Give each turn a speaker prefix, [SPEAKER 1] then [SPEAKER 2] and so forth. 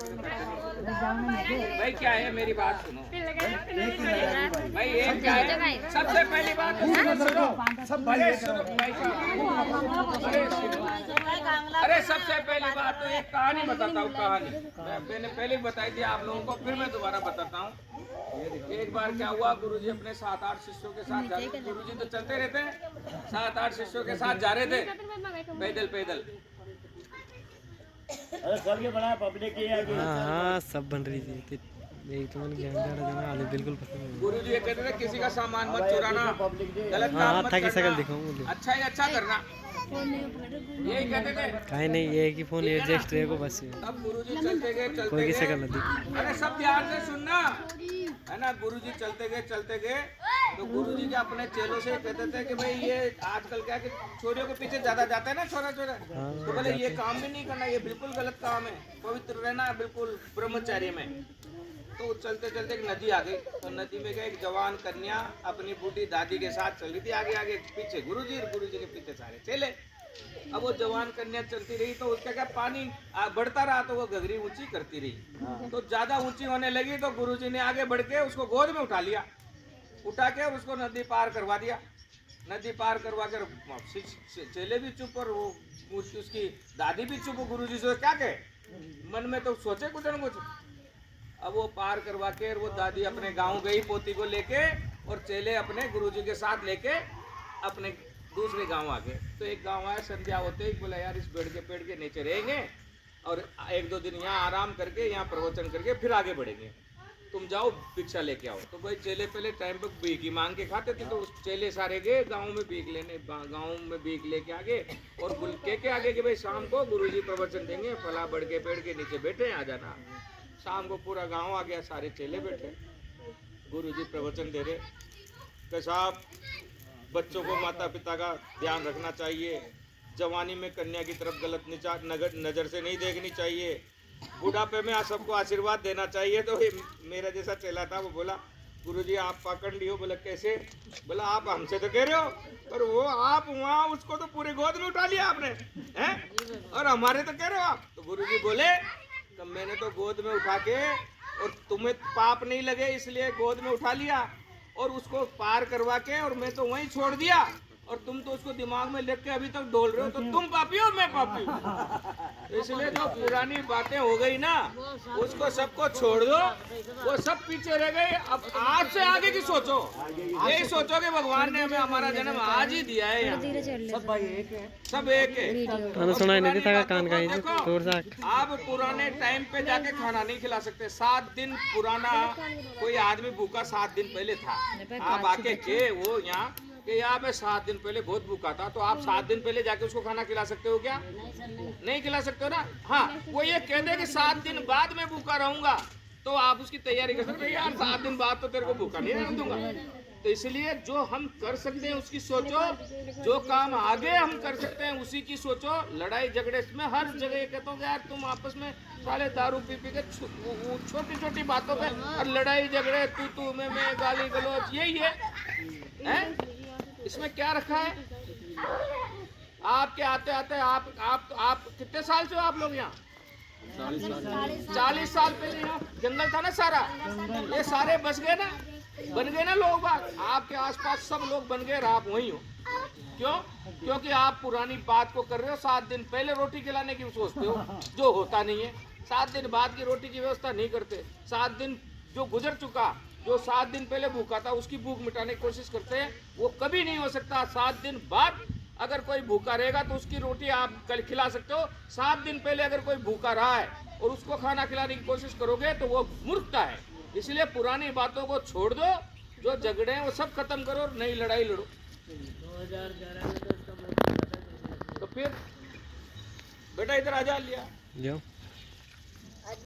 [SPEAKER 1] भाई क्या है, मेरी बात सुनो भाई। एक क्या है, सबसे पहली बात सुनो, अरे सुनो भाई, अरे सबसे पहली बात तो एक कहानी बताता हूँ। कहानी मैंने पहले बताई थी आप लोगों को, फिर मैं दोबारा बताता हूँ। एक बार क्या हुआ, गुरुजी अपने 7-8 शिष्यों के साथ जा रहे थे। गुरुजी तो चलते रहते हैं, 7-8 शिष्यों के साथ जा रहे थे पैदल पैदल।
[SPEAKER 2] अरे सब ये बना पब्लिक के आगे।
[SPEAKER 3] हाँ सब बन रही थी। बिल्कुल पसंद।
[SPEAKER 1] गुरुजी ये कहते थे किसी का सामान मत चुराना, गलत काम मत करना, अच्छा ही अच्छा करना, यही कहते थे।
[SPEAKER 3] कहीं नहीं, ये कि फोन एडजस्ट रहे को बस।
[SPEAKER 1] अब गुरुजी चलते गए
[SPEAKER 3] कोई किसी का
[SPEAKER 1] गए,
[SPEAKER 3] नहीं।
[SPEAKER 1] अरे सब ध्यान से सुनना है ना। गुरुजी चलते गए तो गुरुजी के अपने चेलों से कहते थे कि भाई ये आजकल क्या कि छोरियों के पीछे ज्यादा जाता है ना छोरा, तो बोले ये काम भी नहीं करना, ये बिल्कुल गलत काम है, पवित्र रहना बिल्कुल ब्रह्मचर्य में। तो चलते चलते एक नदी आ गई, तो नदी में गए, एक जवान कन्या अपनी बूढ़ी दादी के साथ चल रही थी, आगे आगे पीछे गुरुजी के पीछे सारे चले। अब वो जवान कन्या चलती रही तो उसका क्या पानी बढ़ता रहा, तो वो घघरी ऊंची करती रही, तो ज्यादा ऊंची होने लगी, तो गुरुजी ने आगे बढ़ के उसको गोद में उठा लिया, उठा के उसको नदी पार करवा दिया। नदी पार करवा कर चेले भी चुप और वो उसकी दादी भी चुप। गुरुजी से क्या कहे, मन में तो सोचे कुछ न कुछ। अब वो पार करवा के वो दादी अपने गांव गई पोती को लेके, और चेले अपने गुरुजी के साथ लेके अपने दूसरे गांव आ गए। तो एक गांव आया, संध्या होते ही बोला यार इस पेड़ के नीचे रहेंगे और 1-2 दिन यहाँ आराम करके, यहाँ प्रवचन करके फिर आगे बढ़ेंगे, तुम जाओ भिक्षा लेके आओ। तो भाई चेले पहले टाइम पे भीख ही मांग के खाते थे, तो उस चेले सारे गए गांव में भीख लेने, गांव में भीख लेके आगे और बुल के आगे कि भाई शाम को गुरुजी प्रवचन देंगे, फला बढ़ के पेड़ के नीचे बैठे आ जाना। शाम को पूरा गांव आ गया, सारे चेले बैठे, गुरुजी प्रवचन दे रहे कि साहब बच्चों को माता पिता का ध्यान रखना चाहिए, जवानी में कन्या की तरफ गलत नजर से नहीं देखनी चाहिए, बुढ़ापे में सबको आशीर्वाद देना चाहिए। तो मेरा जैसा चेला था वो बोला गुरुजी आप पाखंड हो। बोला कैसे? बोला आप हमसे तो कह रहे हो, पर वो आप वहाँ उसको तो पूरे गोद में उठा लिया आपने हैं, और हमारे तो कह रहे हो आप। तो गुरुजी बोले तो मैंने तो गोद में उठा के, और तुम्हें पाप नहीं लगे इसलिए गोद में उठा लिया, और उसको पार करवा के और मैं तो वहीं छोड़ दिया, और तुम तो उसको दिमाग में लेके अभी तक डोल रहे हो, तो तुम पापी हो मैं पापी हूँ। इसलिए जो पुरानी बातें हो गई ना उसको सबको छोड़ दो, वो सब पीछे रह गए। अब आज से आगे की सोचो, यही सोचो कि भगवान ने हमें हमारा जन्म आज ही दिया है, सब एक है।
[SPEAKER 3] सुनाई नहीं था कान का
[SPEAKER 1] देखो आप पुराने टाइम पे जाके खाना नहीं खिला सकते। 7 दिन पुराना कोई आदमी भूखा 7 दिन पहले था, आप आके के वो यहाँ कि यहाँ पे 7 दिन पहले बहुत भूखा था, तो आप 7 दिन पहले जाके उसको खाना खिला सकते हो क्या? नहीं खिला सकते हो ना। हाँ वो ये कह दे कि 7 दिन बाद मैं भूखा रहूंगा, तो आप उसकी तैयारी कर सकते हो, यार 7 दिन बाद तो तेरे को भूखा नहीं रहने दूंगा। तो इसलिए जो हम कर सकते हैं उसकी सोचो, जो काम आगे हम कर सकते हैं उसी की सोचो। लड़ाई झगड़े में हर जगह कहता हूँ यार तुम आपस में साले दारू पी के छोटी छोटी बातों पे और लड़ाई झगड़े, तू मैं गाली गलौज, यही है? इसमें क्या रखा है? आपके आते आते आप कितने साल से हो आप लोग यहाँ? 40 साल पहले यहाँ जंगल था ना सारा, ये सारे बन गए ना लोग बाग, आपके आसपास सब लोग बन गए, आप वही हो। क्यों? क्योंकि आप पुरानी बात को कर रहे हो। 7 दिन पहले रोटी खिलाने की सोचते हो, जो होता नहीं है। 7 दिन बाद की रोटी की व्यवस्था नहीं करते। 7 दिन जो गुजर चुका, जो 7 दिन पहले भूखा था उसकी भूख मिटाने की कोशिश करते हैं, वो कभी नहीं हो सकता। 7 दिन बाद अगर कोई भूखा रहेगा तो उसकी रोटी आप कल खिला सकते हो। 7 दिन पहले अगर कोई भूखा रहा है और उसको खाना खिलाने की कोशिश करोगे तो वो मूर्खता है। इसलिए पुरानी बातों को छोड़ दो, जो झगड़े हैं वो सब खत्म करो और नई लड़ाई लड़ो।
[SPEAKER 2] 2011 में
[SPEAKER 1] तो फिर बेटा इधर आ जा लिया।